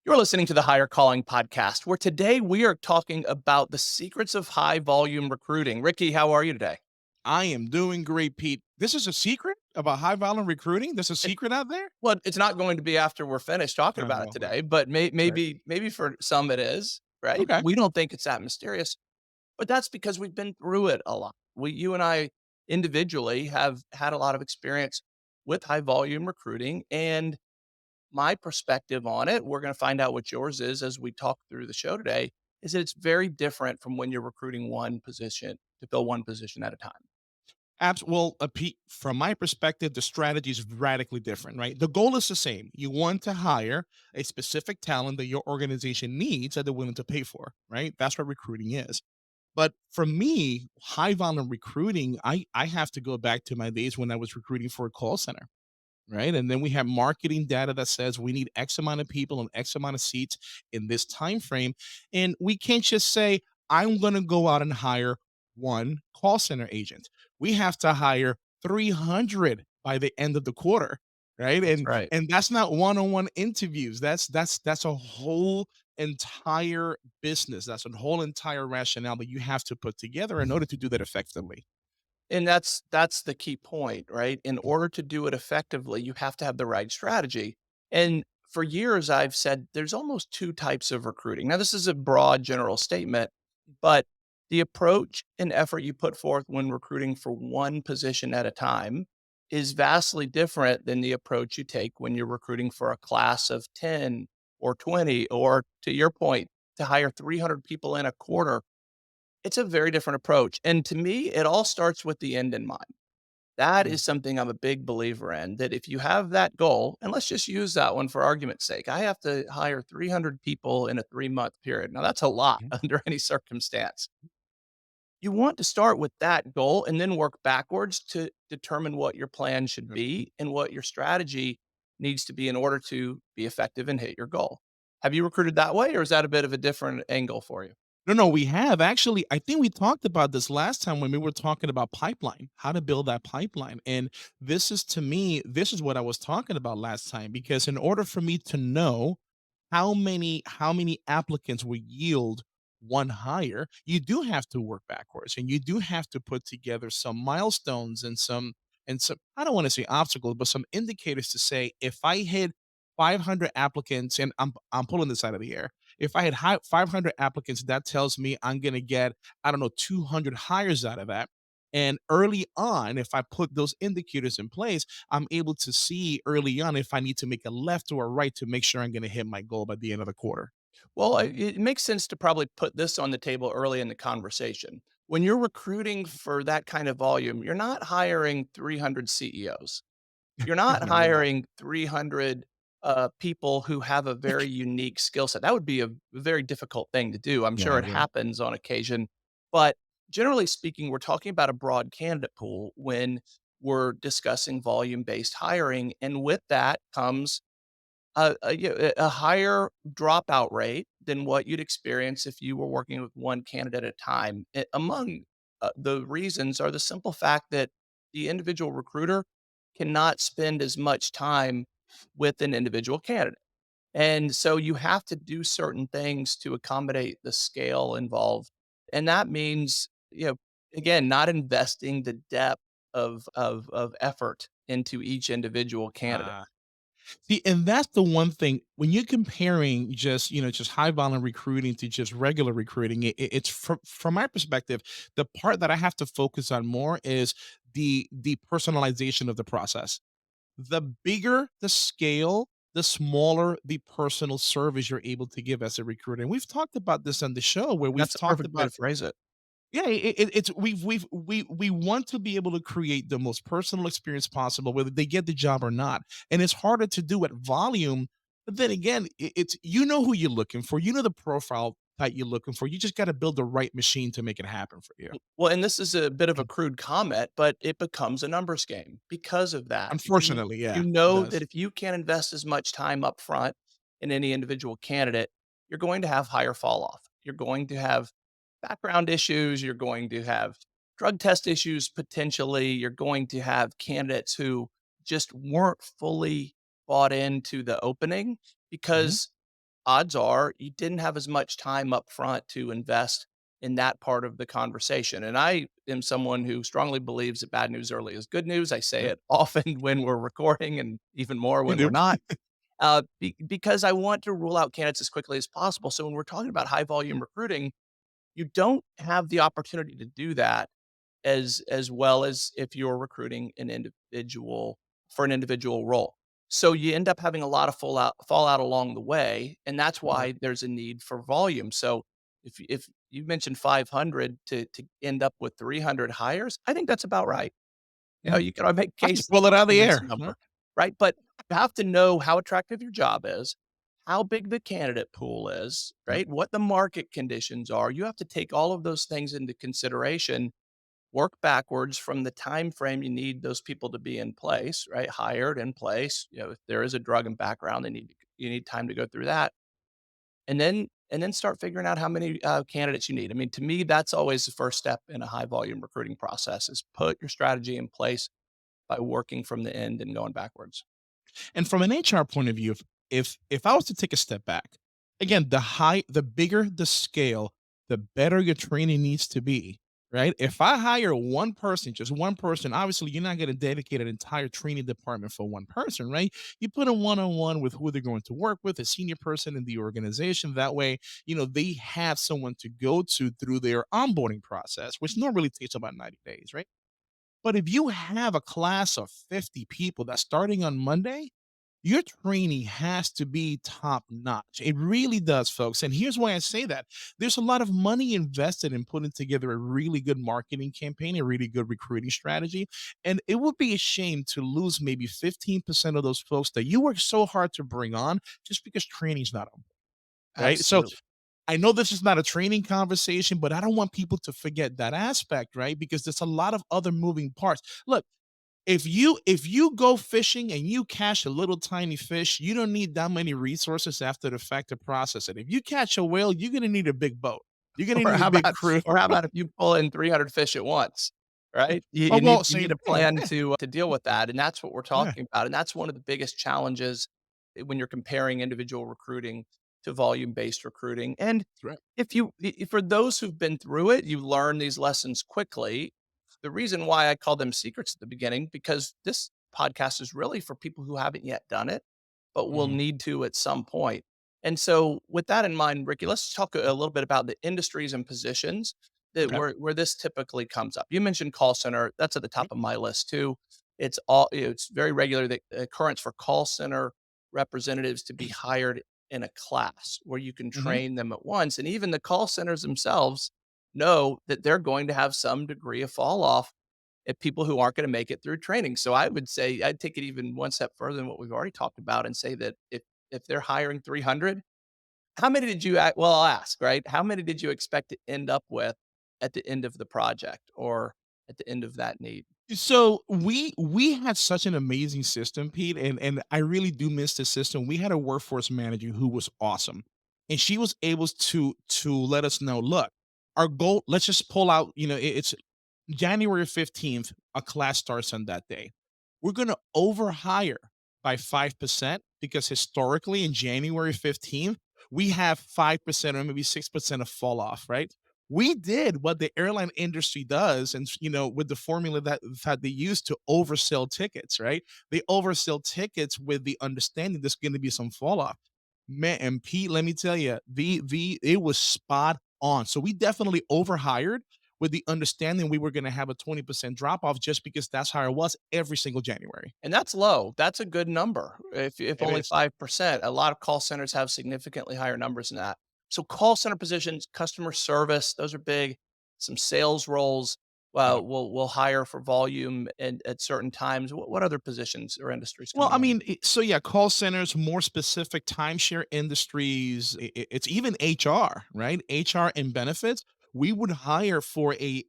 You're listening to the Higher Calling podcast, where today we are talking about the secrets of high volume recruiting. Ricky, how are you today? I am doing great, Pete. This is a secret about high volume recruiting? There's a It, secret out there? well, it's not going to be after we're finished talking about it Oh, today, but okay. maybe for some it is, right? Okay. We don't think it's that mysterious, but that's because we've been through it a lot. You and I individually have had a lot of experience with high volume recruiting, and my perspective on it, we're going to find out what yours is as we talk through the show today, is that it's very different from when you're recruiting one position to fill one position at a time. Well, Pete, from my perspective, the strategy is radically different, right? The goal is the same. You want to hire a specific talent that your organization needs that they're willing to pay for, right? That's what recruiting is. But for me, high volume recruiting, I have to go back to my days when I was recruiting for a call center, right? And then we have marketing data that says we need X amount of people and X amount of seats in this time frame, and we can't just say I'm going to go out and hire one call center agent. We have to hire 300 by the end of the quarter, right? That's And right. and that's not one-on-one interviews. That's a whole entire business. That's a whole entire rationale that you have to put together in order to do that effectively. And that's the key point, right? In order to do it effectively, you have to have the right strategy. And for years I've said there's almost two types of recruiting. Now this is a broad general statement, but the approach and effort you put forth when recruiting for one position at a time is vastly different than the approach you take when you're recruiting for a class of 10 or 20 or, to your point, to hire 300 people in a quarter. It's a very different approach, and to me, it all starts with the end in mind. That Mm, is something I'm a big believer in, that if you have that goal, and let's just use that one for argument's sake. I have to hire 300 people in a 3-month period. Now that's a lot mhm, under any circumstance. You want to start with that goal and then work backwards to determine what your plan should yep. be and what your strategy needs to be in order to be effective and hit your goal. Have you recruited that way, or is that a bit of a different angle for you? No, no, we have actually. I think we talked about this last time when we were talking about pipeline, how to build that pipeline. And this is to me, this is what I was talking about last time because in order for me to know how many applicants will yield one hire, you do have to work backwards and you do have to put together some milestones and some I don't want to say obstacles, but some indicators to say if I hit 500 applicants and I'm pulling this out of the air, if I had 500 applicants, that tells me I'm going to get, I don't know, 200 hires out of that. And early on, if I put those indicators in place, I'm able to see early on if I need to make a left or a right to make sure I'm going to hit my goal by the end of the quarter. Well, it makes sense to probably put this on the table early in the conversation. When you're recruiting for that kind of volume, you're not hiring 300 CEOs. You're not No, you're not. hiring 300 people who have a very unique skill set. That would be a very difficult thing to do. I'm Yeah, sure it it would. happens on occasion, but generally speaking, we're talking about a broad candidate pool when we're discussing volume based hiring. And with that comes a higher dropout rate than what you'd experience if you were working with one candidate at a time. Among the reasons are the simple fact that the individual recruiter cannot spend as much time with an individual candidate. And so you have to do certain things to accommodate the scale involved. And that means, again, not investing the depth of effort into each individual candidate. Uh, See, and that's the one thing when you're comparing just just high volume recruiting to just regular recruiting. It's from my perspective, the part that I have to focus on more is the personalization of the process. The bigger the scale, the smaller the personal service you're able to give as a recruiter. And we've talked about this on the show where And we've that's a talked perfect way to about phrase it. yeah, it's we want to be able to create the most personal experience possible, whether they get the job or not. And it's harder to do at volume. But then again, it's who you're looking for, the profile that you're looking for. You just got to build the right machine to make it happen for you. Well, and this is a bit of a crude comment, but it becomes a numbers game because of that. Unfortunately, You yeah, it know that does. if you can't invest as much time up front in any individual candidate, you're going to have higher fall off. You're going to have background issues. You're going to have drug test issues potentially. You're going to have candidates who just weren't fully bought into the opening Mhm. because odds are you didn't have as much time up front to invest in that part of the conversation. And I am someone who strongly believes that bad news early is good news. I say Yep. it often when we're recording and even more You when we're do. not, because I want to rule out candidates as quickly as possible. So when we're talking about high volume recruiting, you don't have the opportunity to do that as well as if you're recruiting an individual for an individual role. So you end up having a lot of fallout along the way, and that's Right. why there's a need for volume. So if you mentioned 500 to end up with 300 hires, I think that's about right. You know, Mhm. you can make I just cases pull it out of the against air, the huh? number, right? But you have to know how attractive your job is, how big the candidate pool is, Yep. right? What the market conditions are. You have to take all of those things into consideration, work backwards from the time frame you need those people to be in place, right? Hired in place. You know, if there is a drug and background, you need time to go through that, and then start figuring out how many candidates you need. I mean, to me, that's always the first step in a high volume recruiting process: is put your strategy in place by working from the end and going backwards. And from an HR point of view, if I was to take a step back, again, the bigger the scale, the better your training needs to be, right? If I hire one person, just one person, obviously you're not going to dedicate an entire training department for one person, right? You put a one-on-one with who they're going to work with, a senior person in the organization. That way, they have someone to go to through their onboarding process, which normally takes about 90 days, right? But if you have a class of 50 people that's starting on Monday, your training has to be top notch. It really does, folks. And here's why I say that: there's a lot of money invested in putting together a really good marketing campaign, a really good recruiting strategy. And it would be a shame to lose maybe 15% of those folks that you work so hard to bring on just because training's not on, right? So Absolutely. I know this is not a training conversation, but I don't want people to forget that aspect, right? Because there's a lot of other moving parts. Look, if you go fishing and you catch a little tiny fish, you don't need that many resources after the fact to process it. If you catch a whale, you're gonna need a big boat. You're gonna Or need a how big about crew. or how about if you pull in 300 fish at once, right? You Oh, you well, need you need same a thing. plan to deal with that, and that's what we're Yeah, talking about, and that's one of the biggest challenges when you're comparing individual recruiting to volume-based recruiting, and that's right. if you I for those who've been through it, you learn these lessons quickly. The reason why I call them secrets at the beginning, because this podcast is really for people who haven't yet done it, but will Mhm. need to at some point. And so with that in mind, Ricky, let's talk a little bit about the industries and positions that Okay. where this typically comes up. You mentioned call center. That's at the top Yep. of my list too. It's very regular, the occurrence for call center representatives to be hired in a class where you can Mhm. train them at once. And even the call centers themselves know that they're going to have some degree of fall off at people who aren't going to make it through training. So I would say I'd take it even one step further than what we've already talked about and say that if they're hiring 300, how many did you well, I'll ask, right? How many did you expect to end up with at the end of the project or at the end of that need? So we had such an amazing system, Pete, and I really do miss the system. We had a workforce manager who was awesome, and she was able to let us know. Look, our goal. Let's just pull out. It's January 15th. A class starts on that day. We're gonna overhire by 5% because historically in January 15th we have 5% or maybe 6% of fall off. Right? We did what the airline industry does, and with the formula that they use to oversell tickets, right? They oversell tickets with the understanding there's going to be some fall off. Man, and Pete, let me tell you, the it was spot on. So we definitely overhired with the understanding we were going to have a 20% drop off just because that's how it was every single January. And that's low. That's a good number. If It only is. 5%, a lot of call centers have significantly higher numbers than that. So call center positions, customer service, those are big. Some sales roles, Yeah. we'll hire for volume and at certain times. What other positions or industries come Well, to I mind? mean, so yeah, call centers, more specific timeshare industries. It's even HR, right? HR and benefits. We would hire for a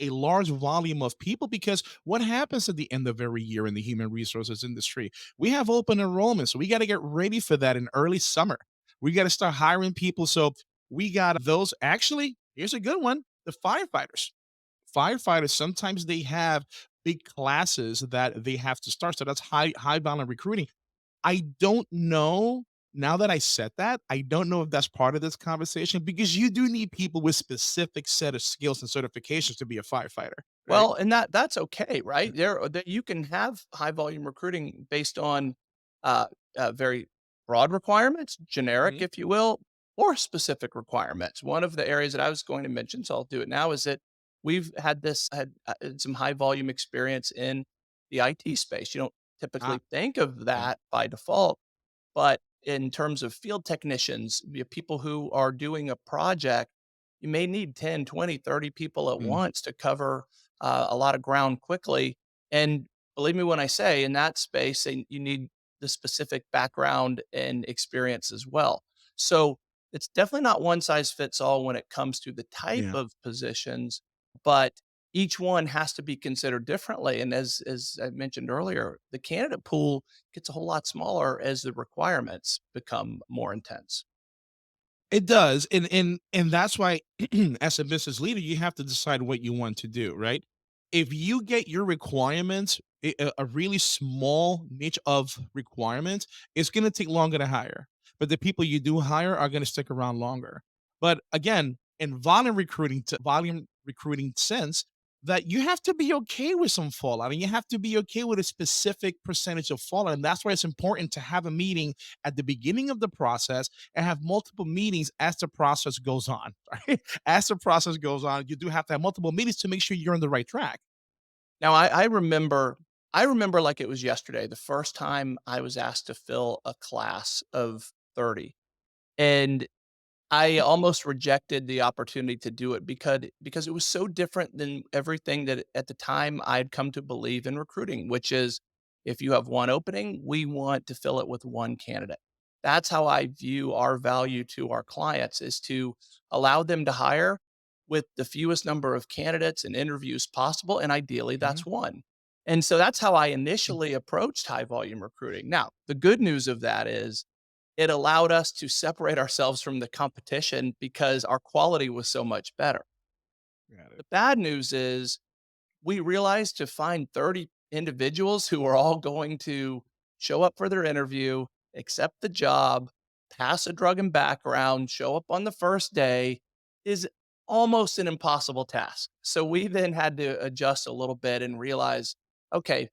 large volume of people because what happens at the end of every year in the human resources industry? We have open enrollment, so we got to get ready for that in early summer. We got to start hiring people. So we got those. Actually, here's a good one: the firefighters sometimes they have big classes that they have to start, so that's high volume recruiting. I don't know Now that I said that, I don't know if that's part of this conversation because you do need people with specific set of skills and certifications to be a firefighter, right? Well, and that's okay, right? There you can have high volume recruiting based on, uh, very broad requirements, generic, Mhm. if you will, or specific requirements. One of the areas that I was going to mention, so I'll do it now, is that we've had some high volume experience in the IT space. You don't Ah, typically think of okay. that by default, but in terms of field technicians, people who are doing a project, you may need 10, 20, 30 people at Mm, once to cover a lot of ground quickly. And believe me when I say, in that space, you need the specific background and experience as well. So it's definitely not one size fits all when it comes to the type yeah. of positions, but each one has to be considered differently. And as I mentioned earlier, the candidate pool gets a whole lot smaller as the requirements become more intense. It does, and that's why as a business leader, you have to decide what you want to do, right? If you get your requirements, a really small niche of requirements, it's gonna take longer to hire, but the people you do hire are gonna stick around longer. But again, in volume recruiting sense, that you have to be okay with some fallout, and you have to be okay with a specific percentage of fallout, and that's why it's important to have a meeting at the beginning of the process and have multiple meetings as the process goes on. Right? As the process goes on, you do have to have multiple meetings to make sure you're on the right track. Now, I remember like it was yesterday, the first time I was asked to fill a class of 30. And I almost rejected the opportunity to do it because it was so different than everything that at the time I'd come to believe in recruiting, which is if you have one opening, we want to fill it with one candidate. That's how I view our value to our clients is to allow them to hire with the fewest number of candidates and interviews possible, and ideally Mhm. that's one. And so that's how I initially approached high volume recruiting. Now, the good news of that is it allowed us to separate ourselves from the competition because our quality was so much better. Got it. The bad news is we realized to find 30 individuals who are all going to show up for their interview, accept the job, pass a drug and background, show up on the first day is almost an impossible task. So we then had to adjust a little bit and realize, okay,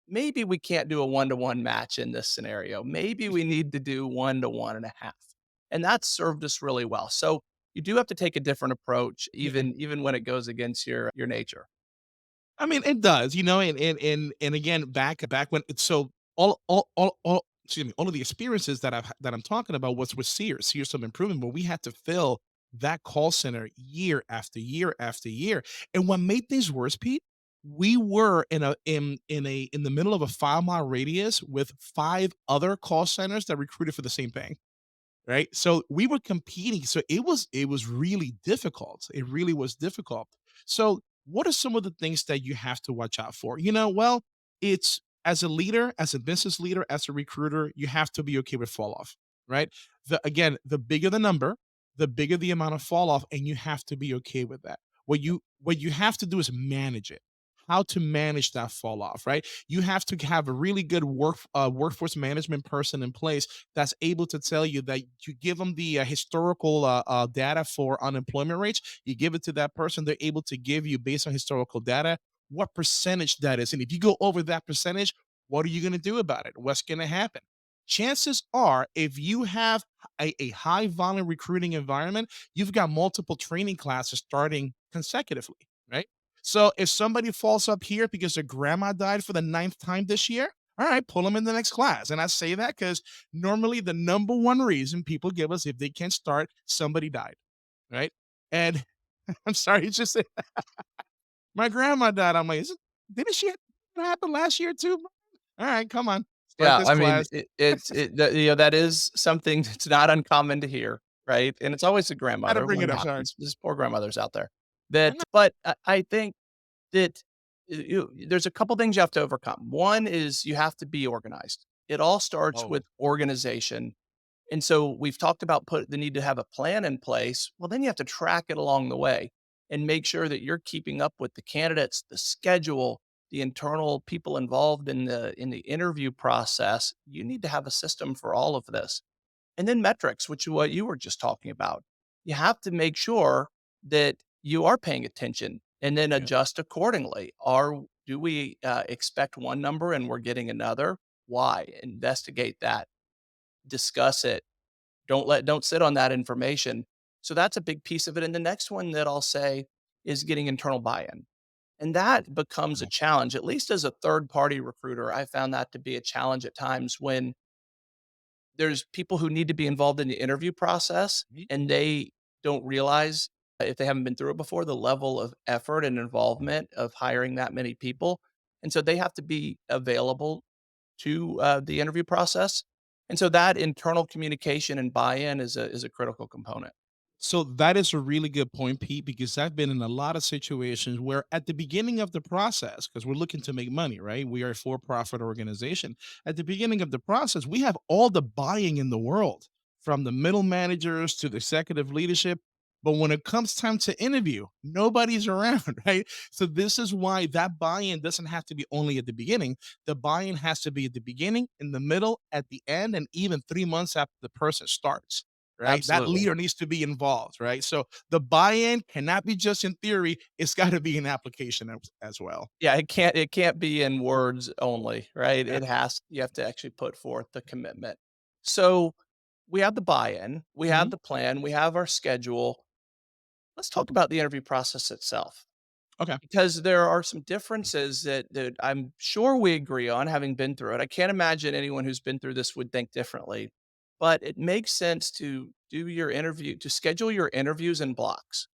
maybe we can't do a one-to-one match in this scenario. Maybe we need to do 1 to 1.5. And that's served us really well. So you do have to take a different approach Yeah. even when it goes against your nature. I mean, it does, and again, back when it's so all excuse me, all of the experiences that I'm talking about was with Sears Home Improvement, where we had to fill that call center year after year after year. And what made things worse, Pete, we were in the middle of a 5-mile radius with 5 other call centers that recruited for the same thing. Right? So we were competing. So it was really difficult. It really was difficult. So what are some of the things that you have to watch out for? Well, it's as a leader, as a business leader, as a recruiter, you have to be okay with fall off, right? The bigger the number, the bigger the amount of fall off, and you have to be okay with that. What you have to do is manage it. How to manage that fall off, right? You have to have a really good workforce management person in place that's able to tell you that you give them the historical data for unemployment rates. You give it to that person, they're able to give you based on historical data what percentage that is. And if you go over that percentage, what are you going to do about it? What's going to happen? Chances are, if you have a high volume recruiting environment, you've got multiple training classes starting consecutively, right? So if somebody falls up here because their grandma died for the ninth time this year, all right, pull them in the next class. And I say that because normally the number one reason people give us if they can't start, somebody died, right? And I'm sorry, it's just my grandma died. I'm like, didn't she that happen last year too? All right, come on, start Yeah, this I mean, class. that is something that's not uncommon to hear, right? And it's always a Had to grandmother bring when it it up. Sorry. happens. There's poor grandmothers out there I that know. but I think that there's a couple things you have to overcome. One is you have to be organized. It all starts Oh, with organization. And so we've talked about put the need to have a plan in place. Well, then you have to track it along the way and make sure that you're keeping up with the candidates, the schedule, the internal people involved in the interview process. You need to have a system for all of this. And then metrics, which is what you were just talking about. You have to make sure that you are paying attention and then Yeah. adjust accordingly. Do we expect one number and we're getting another? Why? Investigate that, discuss it. Don't sit on that information. So that's a big piece of it. And the next one that I'll say is getting internal buy-in. And that becomes a Okay. challenge, at least as a third party recruiter. I found that to be a challenge at times when there's people who need to be involved in the interview process Mhm. and they don't realize, if they haven't been through it before, the level of effort and involvement of hiring that many people. And so they have to be available to the interview process. And so that internal communication and buy-in is a critical component. So that is a really good point, Pete, because I've been in a lot of situations where at the beginning of the process, because we're looking to make money, right? We are a for-profit organization. At the beginning of the process, we have all the buying in the world, from the middle managers to the executive leadership. But when it comes time to interview, nobody's around, right? So this is why that buy-in doesn't have to be only at the beginning. The buy-in has to be at the beginning, in the middle, at the end, and even 3 months after the person starts, right? That Absolutely. leader needs to be involved, right? So the buy-in cannot be just in theory; it's got to be in application as well. Yeah, it can't be in words only, right? Yeah. You have to actually put forth the commitment. So we have the buy-in, we have Mhm. the plan, we have our schedule. Let's talk about the interview process itself, Okay. because there are some differences that I'm sure we agree on, having been through it. I can't imagine anyone who's been through this would think differently, but it makes sense to schedule your interviews in blocks,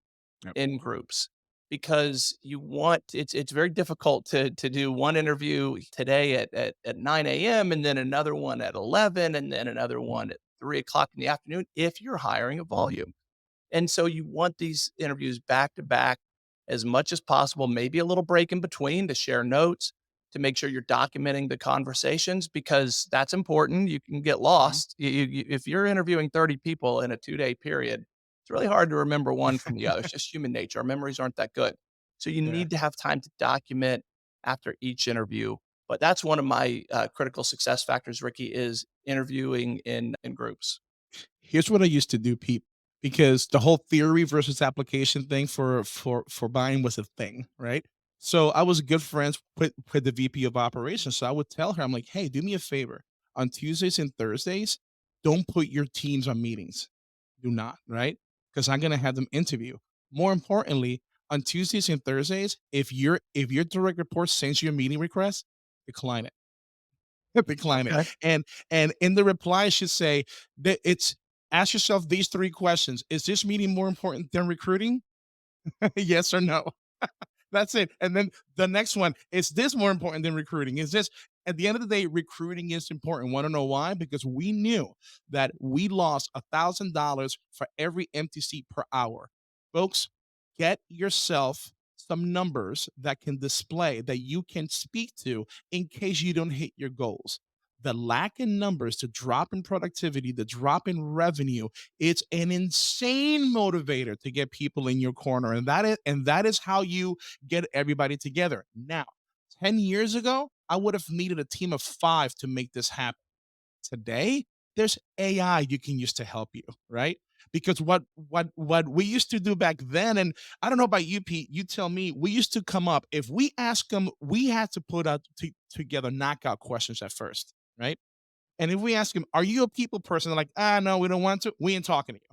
Yep. in groups, because it's very difficult to do one interview today at 9 a.m. and then another one at 11 and then another Mhm. one at 3 o'clock in the afternoon if you're hiring a volume. And so you want these interviews back to back as much as possible, maybe a little break in between to share notes, to make sure you're documenting the conversations, because that's important. You can get Mhm. lost. If you're interviewing 30 people in a 2-day period, it's really hard to remember one from the other. It's just human nature. Our memories aren't that good. So you Yeah. need to have time to document after each interview. But that's one of my critical success factors, Ricky, is interviewing in groups. Here's what I used to do, Pete, because the whole theory versus application thing for buying was a thing, right? So I was good friends with the VP of operations. So I would tell her, I'm like, hey, do me a favor. On Tuesdays and Thursdays, don't put your teams on meetings. Do not, right? Because I'm gonna have them interview. More importantly, on Tuesdays and Thursdays, if your direct report sends you a meeting request, decline it. Decline it. Okay. And in the reply, I should say that it's ask yourself these three questions. Is this meeting more important than recruiting? Yes or no? That's it. And then the next one, is this more important than recruiting? Is this at the end of the day, recruiting is important. Want to know why? Because we knew that we lost $1,000 for every empty seat per hour. Folks, get yourself some numbers that can display that you can speak to in case you don't hit your goals. The lack in numbers, the drop in productivity, the drop in revenue, it's an insane motivator to get people in your corner. And that is how you get everybody together. Now, 10 years ago, I would have needed a team of 5 to make this happen. Today, there's AI you can use to help you, right? Because what we used to do back then, and I don't know about you, Pete, you tell me, we used to come up, if we ask them, we had to put out together knockout questions at first, right? And if we ask them, are you a people person? They're like, no, we don't want to. We ain't talking to you.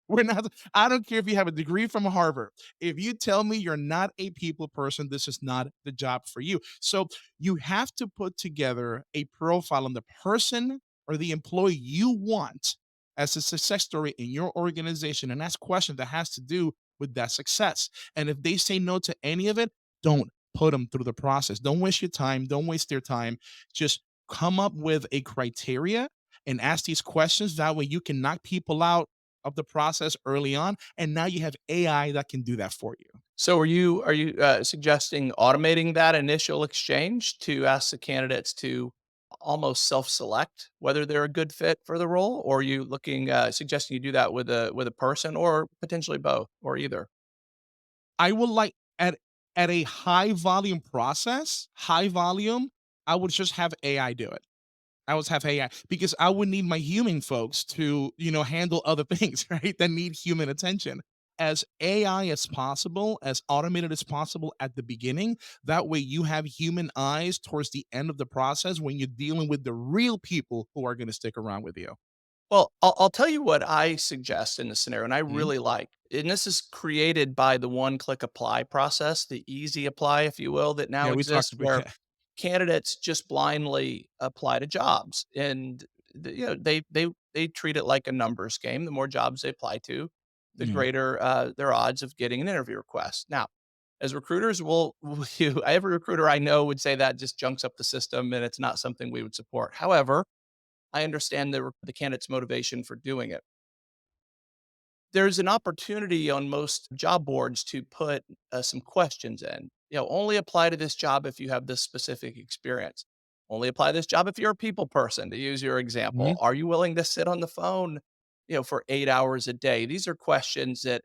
We're not. I don't care if you have a degree from Harvard. If you tell me you're not a people person, this is not the job for you. So you have to put together a profile on the person or the employee you want as a success story in your organization and ask questions that has to do with that success. And if they say no to any of it, don't put them through the process. Don't waste your time. Don't waste their time. Just come up with a criteria and ask these questions. That way you can knock people out of the process early on, and now you have AI that can do that for you. So are you suggesting automating that initial exchange to ask the candidates to almost self-select whether they're a good fit for the role, or are you suggesting you do that with a person, or potentially both, or either? I would like at a high volume process, high volume, I would just have AI do it. I always have AI because I would need my human folks to, handle other things, right? That need human attention. As AI as possible, as automated as possible at the beginning. That way you have human eyes towards the end of the process when you're dealing with the real people who are going to stick around with you. Well, I'll tell you what I suggest in this scenario, and I Mhm. really like, and this is created by the one-click apply process, the easy apply, if you will, that now Yeah, we talked exists, about where yeah. candidates just blindly apply to jobs, and they treat it like a numbers game. The more jobs they apply to, the Yeah. greater their odds of getting an interview request. Now, as recruiters, every recruiter I know would say that just junks up the system, and it's not something we would support. However, I understand the candidate's motivation for doing it. There's an opportunity on most job boards to put some questions in. Only apply to this job if you have this specific experience. Only apply this job if you're a people person, to use your example. Mhm. Are you willing to sit on the phone, for 8 hours a day? These are questions that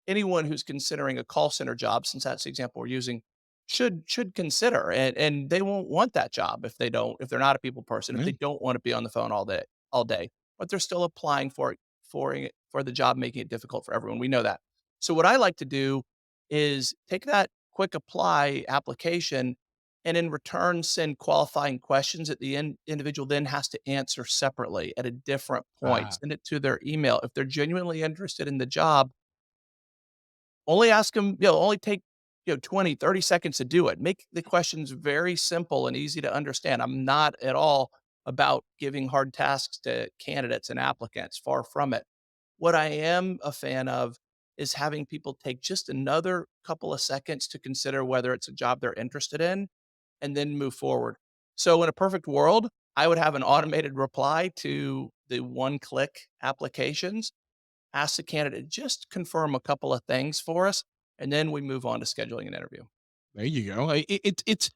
anyone who's considering a call center job, since that's the example we're using, should consider. And they won't want that job if they're not a people person, if Yeah. they don't want to be on the phone all day, but they're still applying for the job, making it difficult for everyone. We know that. So what I like to do is take that quick apply application and in return send qualifying questions that the individual then has to answer separately at a different point. Ah, Send it to their email. If they're genuinely interested in the job, only ask them, only take, 20, 30 seconds to do it. Make the questions very simple and easy to understand. I'm not at all about giving hard tasks to candidates and applicants, far from it. What I am a fan of is having people take just another couple of seconds to consider whether it's a job they're interested in and then move forward. So in a perfect world, I would have an automated reply to the one click applications. Ask the candidate, just confirm a couple of things for us, and then we move on to scheduling an interview. there you go. It's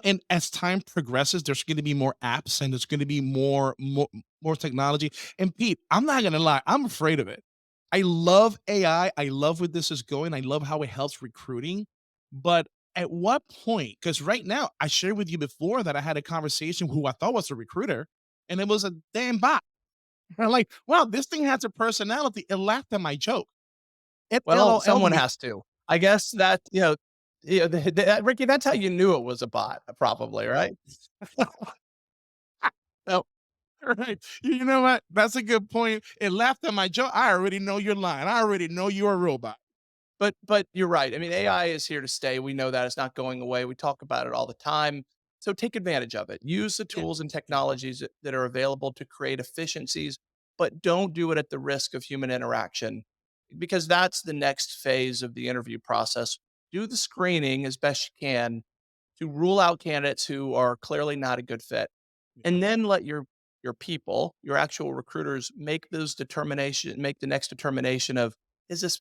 and as time progresses, there's going to be more apps and there's going to be more technology. And Pete, I'm not going to lie, I'm afraid of it. I love AI. I love where this is going. I love how it helps recruiting. But at what point? Because right now, I shared with you before that I had a conversation who I thought was a recruiter, and it was a damn bot. I'm like, wow, this thing has a personality. It laughed at my joke. It Well, LOL'd someone me. has to. I guess that, Ricky, that's how you knew it was a bot, probably, right? No, right. You know what? That's a good point. It laughed at my joke. I already know you're lying. I already know you're a robot. But you're right. I mean, AI is here to stay. We know that it's not going away. We talk about it all the time. So take advantage of it. Use the Yeah. tools and technologies that are available to create efficiencies, but don't do it at the risk of human interaction because that's the next phase of the interview process. Do the screening as best you can to rule out candidates who are clearly not a good fit. Yeah. And then let your people, your actual recruiters make the next determination of is this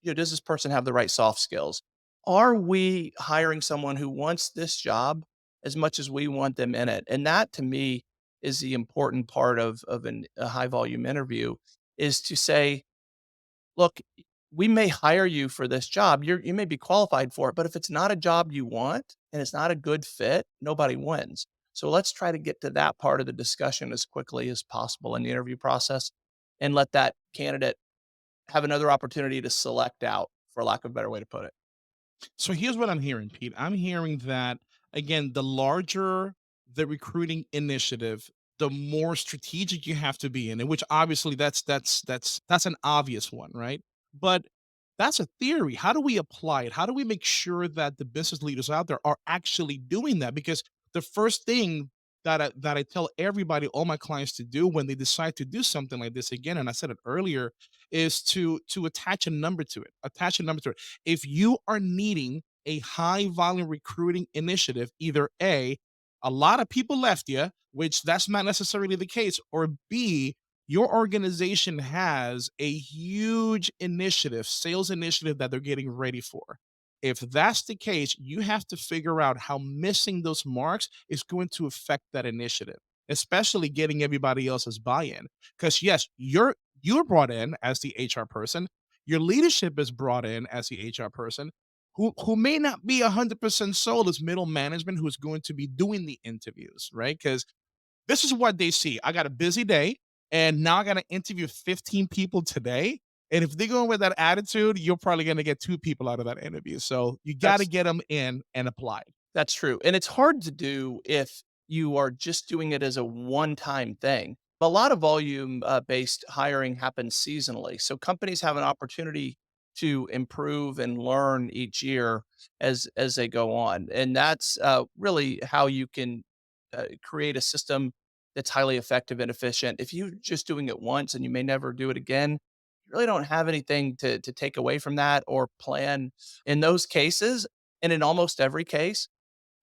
does this person have the right soft skills? Are we hiring someone who wants this job as much as we want them in it? And that to me is the important part of a high volume interview is to say, look, we may hire you for this job. You may be qualified for it, but if it's not a job you want and it's not a good fit, nobody wins. So let's try to get to that part of the discussion as quickly as possible in the interview process and let that candidate have another opportunity to select out, for lack of a better way to put it. So here's what I'm hearing, Pete. I'm hearing that again, the larger the recruiting initiative, the more strategic you have to be in it, which obviously that's an obvious one, right? But that's a theory. How do we apply it? How do we make sure that the business leaders out there are actually doing that? Because the first thing that I tell everybody, all my clients to do when they decide to do something like this again, and I said it earlier, is to attach a number to it. Attach a number to it. If you are needing a high volume recruiting initiative, either a lot of people left you, which that's not necessarily the case, or B, your organization has a huge initiative, sales initiative that they're getting ready for. If that's the case, you have to figure out how missing those marks is going to affect that initiative, especially getting everybody else's buy-in. Because yes, you're brought in as the HR person, your leadership is brought in as the HR person, who may not be 100% sold as middle management who's going to be doing the interviews, right? Because This is what they see. I got a busy day, and now I got to interview 15 people today. And if they go in with that attitude, you're probably going to get 2 people out of that interview. So you got to That's get them in and applied. That's true, and it's hard to do if you are just doing it as a one-time thing. A lot of volume, based hiring happens seasonally, so companies have an opportunity to improve and learn each year as they go on, and that's, really how you can, create a system that's highly effective and efficient. If you're just doing it once and you may never do it again, you really don't have anything to take away from that or plan. In those cases, and in almost every case,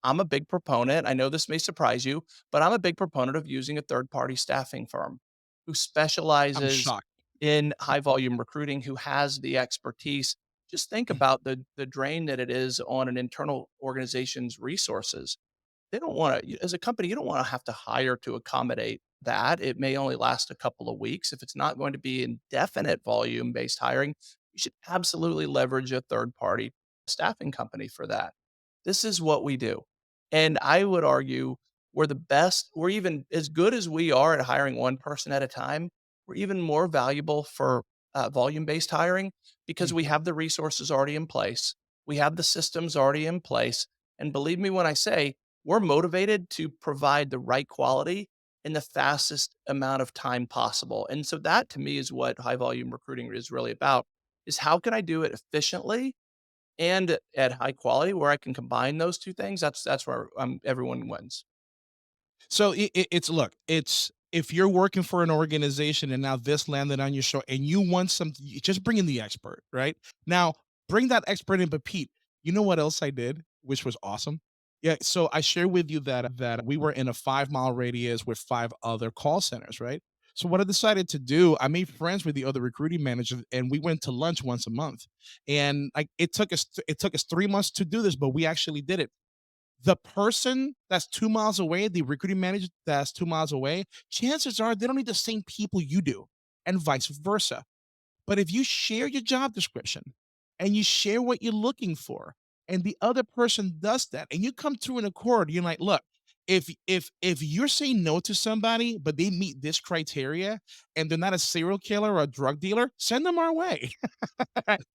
I'm a big proponent. I know this may surprise you, but I'm a big proponent of using a third party staffing firm who I'm specializes shocked. in high volume recruiting, who has the expertise. Just think about the drain that it is on an internal organization's resources. They don't want to, as a company, you don't want to have to hire to accommodate that. It may only last a couple of weeks. If it's not going to be indefinite volume based hiring, you should absolutely leverage a third party staffing company for that. This is what we do. And I would argue we're the best, we're even as good as we are at hiring one person at a time. We're even more valuable for volume based hiring because we Mhm. have the resources already in place. We have the systems already in place. And believe me when I say we're motivated to provide the right quality in the fastest amount of time possible. And so that to me is what high volume recruiting is really about is how can I do it efficiently and at high quality where I can combine those 2 things. That's where, everyone wins. So it's look, it's if you're working for an organization and now this landed on your show and you want something, just bring in the expert, right? Now, bring that expert in. But Pete, you know what else I did, which was awesome? Yeah, so I shared with you that we were in a 5 mile radius with 5 other call centers, right? So what I decided to do, I made friends with the other recruiting managers, and we went to lunch once a month. And like it took us 3 months to do this, but we actually did it. The person that's 2 miles away, the recruiting manager that's 2 miles away, chances are they don't need the same people you do, and vice versa. But if you share your job description and you share what you're looking for, and the other person does that, and you come to an accord, you're like, look, if you're saying no to somebody, but they meet this criteria and they're not a serial killer or a drug dealer, send them our way.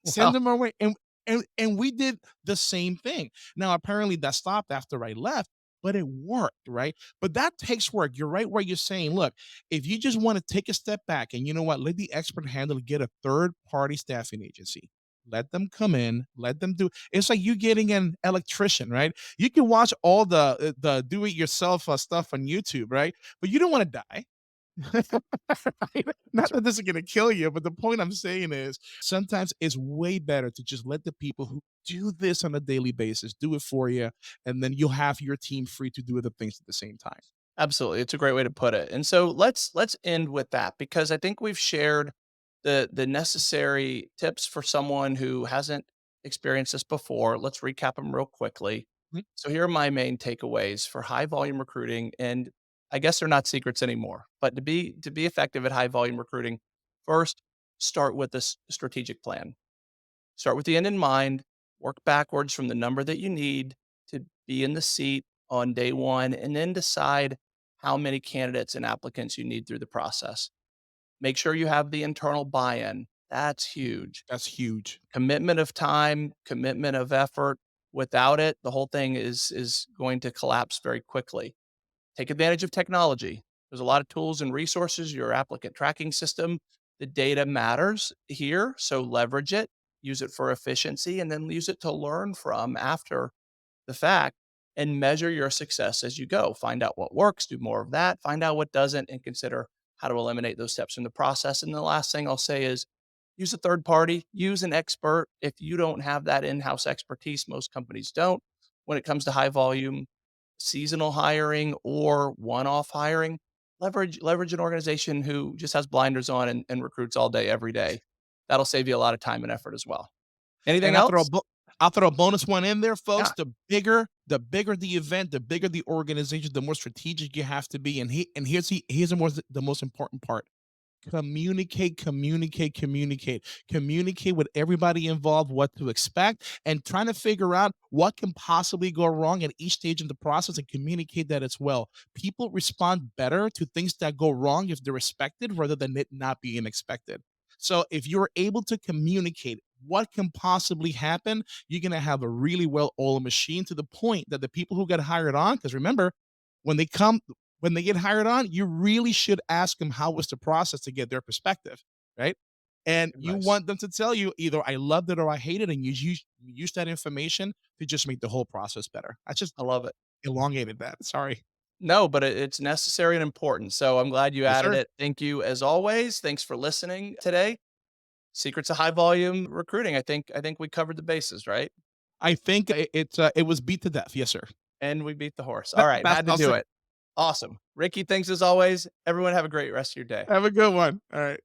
Send Well, them our way. And we did the same thing. Now, apparently that stopped after I left, but it worked, right? But that takes work. You're right where you're saying, look, if you just want to take a step back and you know what, let the expert handle, get a third party staffing agency. Let them come in, let them do. It's like you getting an electrician, right? You can watch all the do it yourself stuff on YouTube, right? But you don't want to die. Right? Not that's that this is gonna kill you, but the point I'm saying is sometimes it's way better to just let the people who do this on a daily basis do it for you, and then you'll have your team free to do other things at the same time. absolutely, it's a great way to put it. And so let's end with that because I think we've shared the necessary tips for someone who hasn't experienced this before. Let's recap them real quickly. Mhm. So here are my main takeaways for high volume recruiting, and I guess they're not secrets anymore. But to be effective at high volume recruiting, first start with this strategic plan. Start with the end in mind, work backwards from the number that you need to be in the seat on day one, and then decide how many candidates and applicants you need through the process. Make sure you have the internal buy in. That's huge. That's huge. Commitment of time, commitment of effort. Without it, the whole thing is going to collapse very quickly. Take advantage of technology. There's a lot of tools and resources, your applicant tracking system. The data matters here, so leverage it, use it for efficiency, and then use it to learn from after the fact and measure your success as you go. Find out what works, do more of that, find out what doesn't, and consider how to eliminate those steps in the process. And the last thing I'll say is use a third party, use an expert. If you don't have that in house expertise, most companies don't. When it comes to high volume, seasonal hiring or one off hiring, leverage an organization who just has blinders on and recruits all day, every day. That'll save you a lot of time and effort as well. Anything And else? I'll throw a bonus one in there, Yeah. folks. The bigger the event, the bigger the organization, the more strategic you have to be. And here's the most important part. Communicate, communicate, communicate. Communicate with everybody involved what to expect and trying to figure out what can possibly go wrong at each stage in the process and communicate that as well. People respond better to things that go wrong if they're expected rather than it not being expected. So if you're able to communicate what can possibly happen, you're going to have a really well oiled machine to the point that the people who get hired on, because remember, when they come, when they get hired on, you really should ask them how was the process to get their perspective, right? And you Advice. want them to tell you either I loved it or I hated it, and you use that information to just make the whole process better. I just I love it. elongated that. Sorry. No, but it's necessary and important. So I'm glad you Yes, added sir. it. Thank you as always. Thanks for listening today. Secrets of high volume recruiting. I think we covered the bases, right? I think it was beat to death. Yes, sir. And we beat the horse. All right, That's had to do awesome. it. Awesome. Ricky, thanks as always. Everyone have a great rest of your day. Have a good one. All right.